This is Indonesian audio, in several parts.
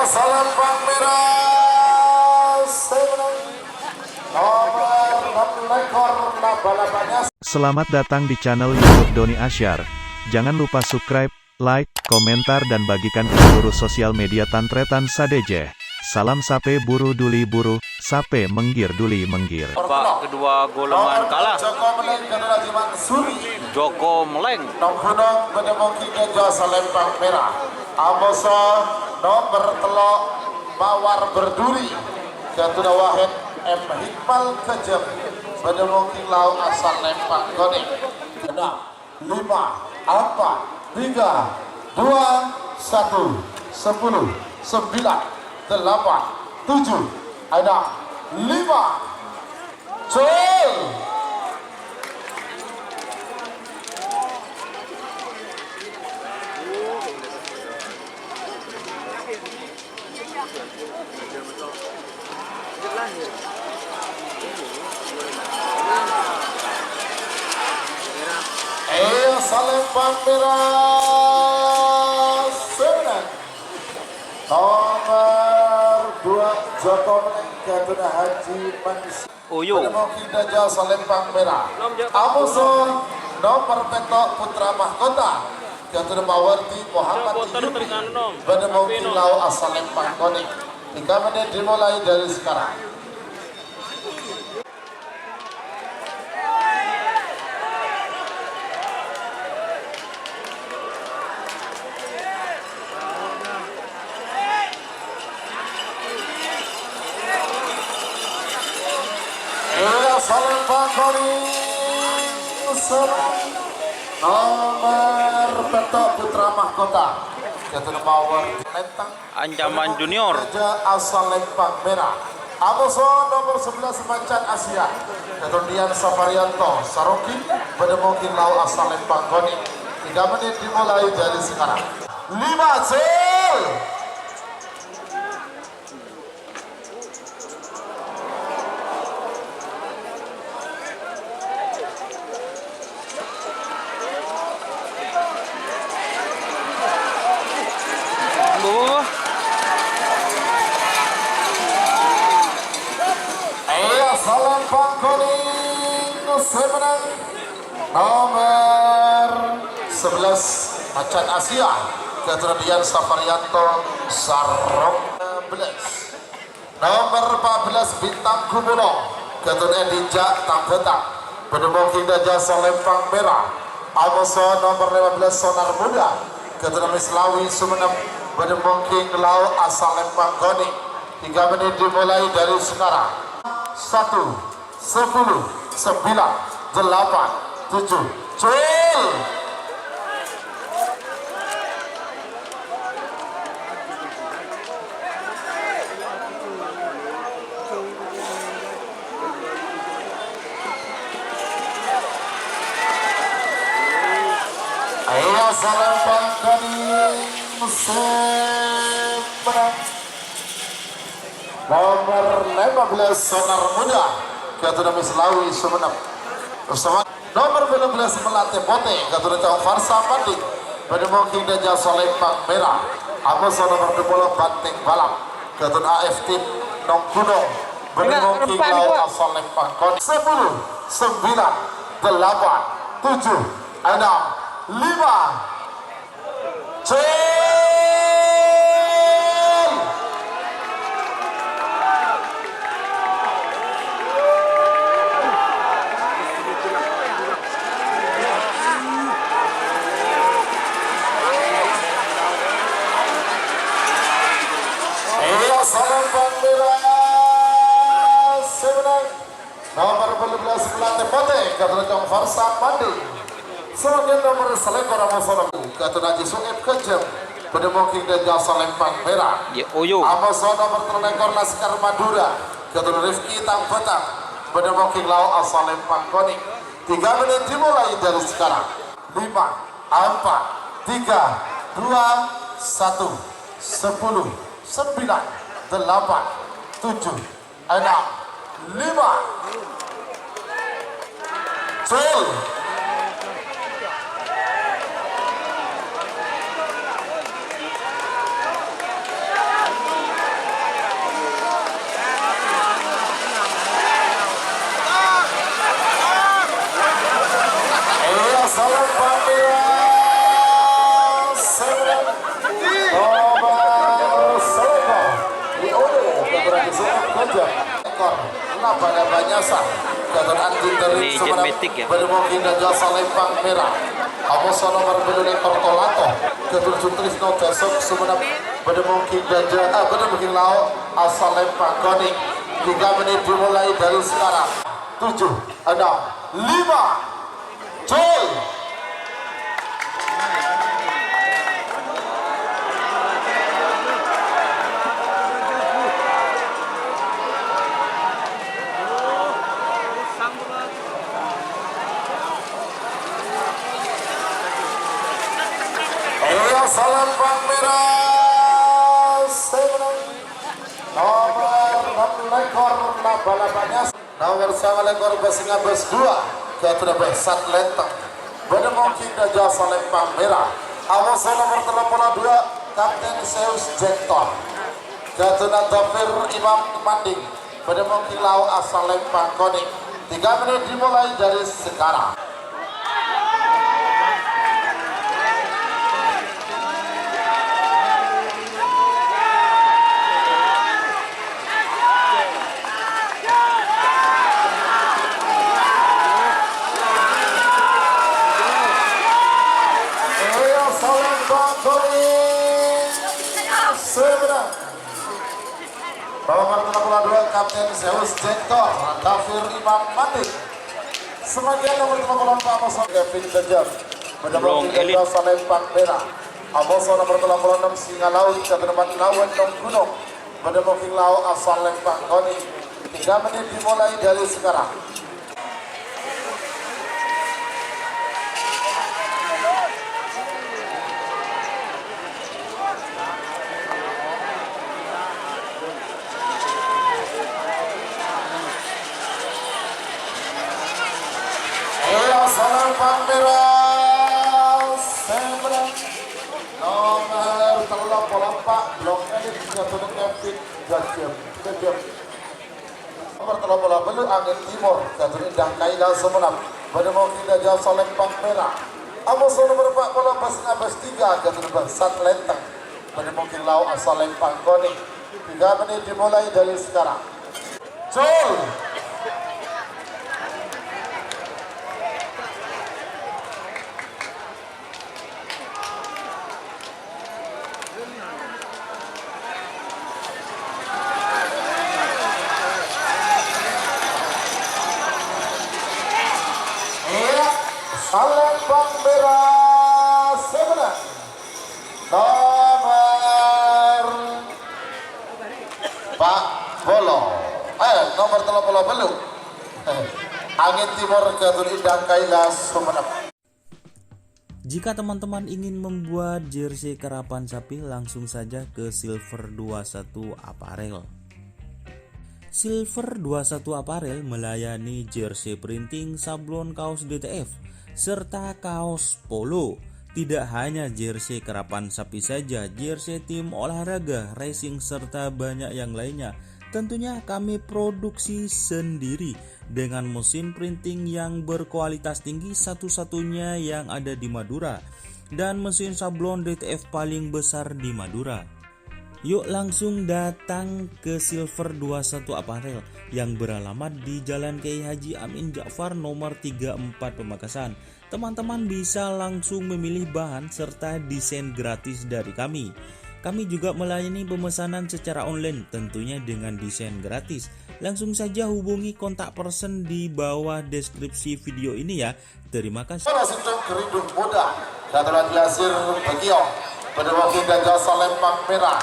salam Bang Merah Semenang nomor 6 ekor balapannya. Selamat datang di channel YouTube Doni Asyar. Jangan lupa subscribe, like, komentar dan bagikan ke seluruh sosial media Tantretan Sadejeh. Salam sape buru duli buru, sape menggir duli menggir. Pak, kedua golongan kalah. Joko Meleng kedua Jiman Suri. Joko Meleng. Nomor menemuki jasa lempang merah. Amoso nomor telok mawar berduri. Jatuh Wahid M Hikmal Kejem menemuki lau asal lempang koning. 6, 5, 4, 3, 2, 1, 10, 9, 8, 7, ada 5, Cel. Salempang merah Semenang nomor 2 Joko Meleng Gatuna Haji Manis menemuki Daja Salempang merah. Amuso nomor petok putra mahkota Gatuna Mawarti Muhammad Yupi menemuki lau asal lempang koning. 3 menit dimulai dari sekarang. Salempang koning nomor petok putra mahkota Gatuna Mawarti Lentang Ancaman Junior. asal lempang merah. Amoso nomor 11 Macan Asia Ketundian Safarianto Saroki menemuki lau asal lempang koning. 3 menit dimulai dari sekarang. 5 Cel. Salempang koning Semenang nomor 11 Macan Asia Keturunan Safarianto Sarok 11 nomor 14 Bintang Kumulo Keturunan Dijak Tambetang menemuki Daja Salempang merah. Amoso nomor 15 Sonar Muda Keturunan Mislawi Sumenep menemuki lau asal lempang koning. 3 menit dimulai dari sekarang. 1, 10, 9, 8, 7, Cel. Ayo Salempang koning Semenang nomor 15 Sonar Muda Gatuna Mislawi Sumenep bersama nomor 15 Melate Bote Gatuna Cawang Farsa Mandi menemuki Daja Salempang merah. Amoso nomor 20 Banting Balap Gatuna AFT Nong Gunung menemuki lau asal lempang koning. 10, 9, 8, 7, 6, 5 Cel. Salempang merah Semenang nomor 15 Melate Bote Gatuna Cawang Farsa Mandi sebagai nomor selekor Amoso Gatuna Haji Sueb Kejem menemuki Daja Salempang merah. Amoso nomor 3 ekor Laskar Madura Gatuna Rifki Tambetang menemuki lau asal lempang koning. 3 menit dimulai dari sekarang. 5, 4, 3, 2, 1, 10, 9, 8, 7, 6, 5 Cel. kejam ekor laba-laba nyasar Gatot anti dari Ini jet metik ya? Bermokin dan jasa lempang merah Amoso nomor belum ekor tolato Gatot Sutrisno besok semenap Bermokin dan Bermokin lau asal lempang koning 3 menit dimulai dari sekarang 7, 6, 5 Joy salam Bang Merah semenang nomor 6 lekor laba-labanya nomor 9 lekor besinga bes 2 Gatot besat lenteng Bedemoking dan jasa lempang merah Awas nomor 82 Kapten Zeus Jektor Gatot Tafir Imam Manding Bedemoking lau asal lempang koning 3 menit dimulai dari sekarang. Nomor 82 Kapten Zeus Jektor Tafir Imam Mati Sebagian nomor 54 Amoso Kevin Dejam Belum elit Lempang Merah Amoso nomor 86 Singa Laut Keteneman Lawan Dong Gunung Bedemoking Laut asal Lempang Koni 3 menit dimulai dari sekarang. Salam Bang Merah seberang nomor 34 blok elit Gatot Kevin Dejam nomor 30 Belu Angin Timur Gatot Indah Kaila Semenap Bedemoking dan jasa Lempang Merah Amoso nomor 40 Basing Abas 3 Gatot Besat Lenteng Bedemoking lau asal Lempang Koning 3 menit dimulai dari sekarang. Jol Salam Bang Merah sebenarnya nomor Pak Bolo nomor 30 Belu Angin Timur Gatot Indah Kaila Sumenep. Jika teman-teman ingin membuat jersey karapan sapi, langsung saja ke Silver 21 Apparel. Silver 21 Apparel melayani jersey printing, sablon kaos DTF, serta kaos polo. Tidak hanya jersey karapan sapi saja, jersey tim olahraga, racing, serta banyak yang lainnya. Tentunya kami produksi sendiri dengan mesin printing yang berkualitas tinggi, satu-satunya yang ada di Madura, dan mesin sablon DTF paling besar di Madura. Yuk langsung datang ke Silver 21 Apparel yang beralamat di Jalan Kiai Haji Amin Ja'far nomor 34 Pamekasan. Teman-teman bisa langsung memilih bahan serta desain gratis dari kami. Kami juga melayani pemesanan secara online, tentunya dengan desain gratis. Langsung saja hubungi kontak person di bawah deskripsi video ini ya. Terima kasih. Sintung Gerindung Muda Gatot Yasir Begiong Bedemoking dan jasa Lempang Merah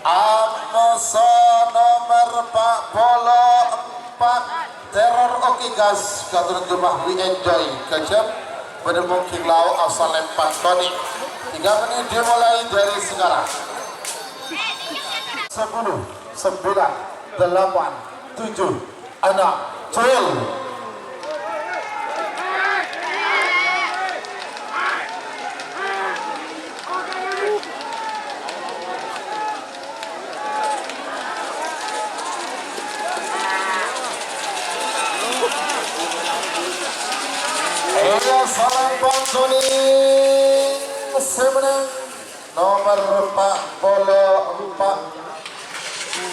Amoso nomor Pak Polo 4 Teror Oke Gas Gatot Gemah We Enjoy Kejam Bedemoking lau asal Lempang Koni 3 menit dimulai dari sekarang. 10, 9, 8, 7, 6, 12. Salam Bang Tony semenang nomor Pak Polo 4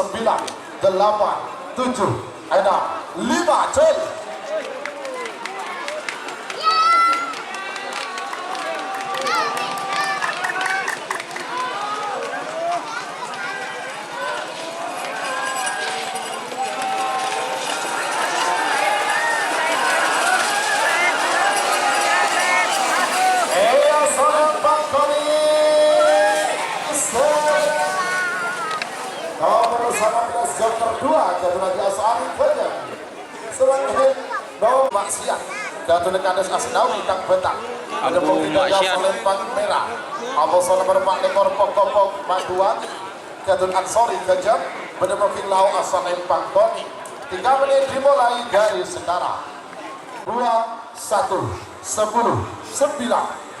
8, 7, 5, cel. Nomor 19 Joker 2 jatuh lagi Asari Gajah serang hit nomor maksiat jatuh Kades Asnawi Kang Betang ada Abu penghidup Maksiat. Lempang Merah Aboso nomor 4 Lekor Pokok Maduani jatuh Ansori Gajah menemukan Lau Asal Lempang Boni 3 menit dimulai dari sekarang 2, 1, 10, 9, 8,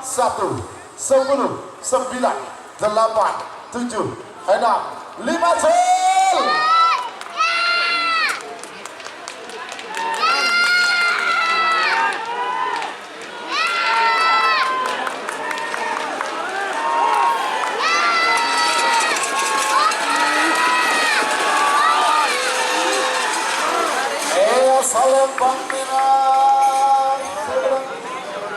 1, 10, 9, 8, 7, 6, 5 gol. Salembang merah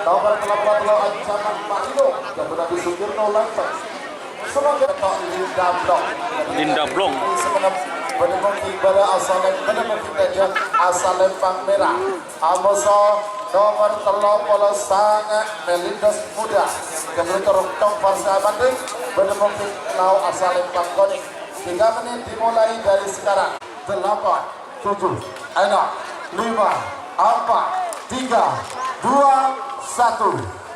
nomor 80 ancaman Marino dan Nabi Sugirno Lantang sebagai ketok Linda Blong sebenarnya menemukan pada asal Lembang merah Amoso nomor 30 sangat melindas muda kemudian terutong persahabat menemukan lau asal Lembang Koning 3 menit dimulai dari sekarang 8, 7, 6, 5, 4, 3, 2, 1,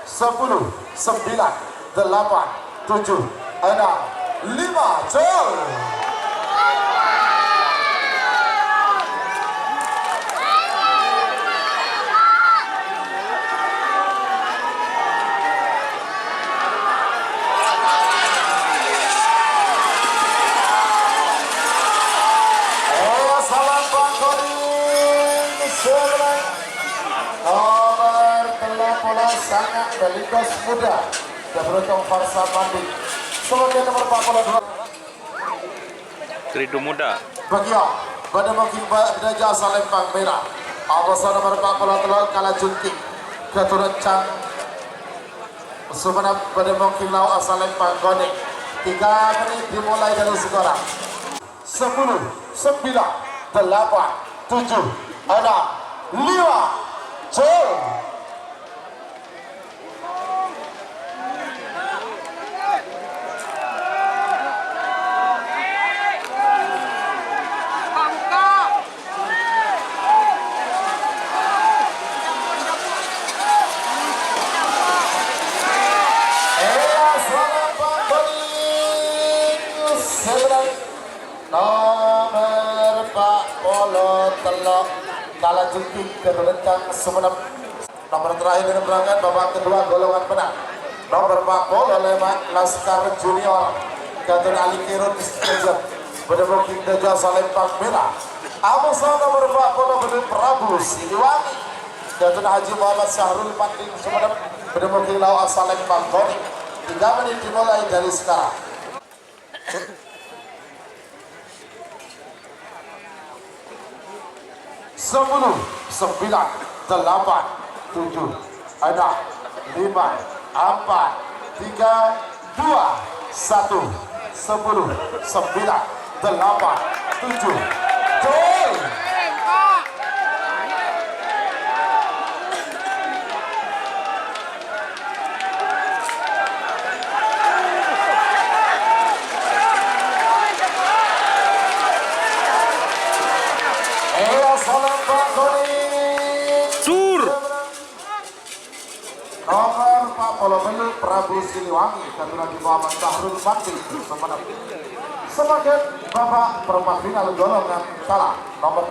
10, 9, 8, 7, 6, 5, gol. Nomor 30 sangat melindas muda dan beruntung Farsa Mandi sebagai nomor 42 Krido Muda Bagio pada mungkin Raja Salembang merah Awasan nomor 43 Kala Junking keturun Cang Sumenap pada mungkin lau asal Lembang Koning 3 menit dimulai dari sekarang 10, 9, 8, 7, 6, 5 gol. Nomor 40 Kala Junking kerencang Sumenep nomor terakhir ini berangkat babak kedua golongan menang nomor 40 Lemak Laskar Junior Gatot Ali Kirun Stadium Penembok King Jasa Lempang Merah. Amusan nomor 4 Pondok Prabu Siliwangi. Jatuh Haji Muhammad Syahrul Panding Sumedep. Penembok King Lau Asal Lempang Tony. 3 menit dimulai dari sekarang. Sepuluh, 9, 8, 7, 6, 5, 4, 3, 2, 1, 10, 9, 8, 7, gol. Sur. Nomor 40 Prabu Siliwangi dan Nabi Muhammad Syahrul Panding Sumedep. Sebagai babak perempat final golongan kalah nomor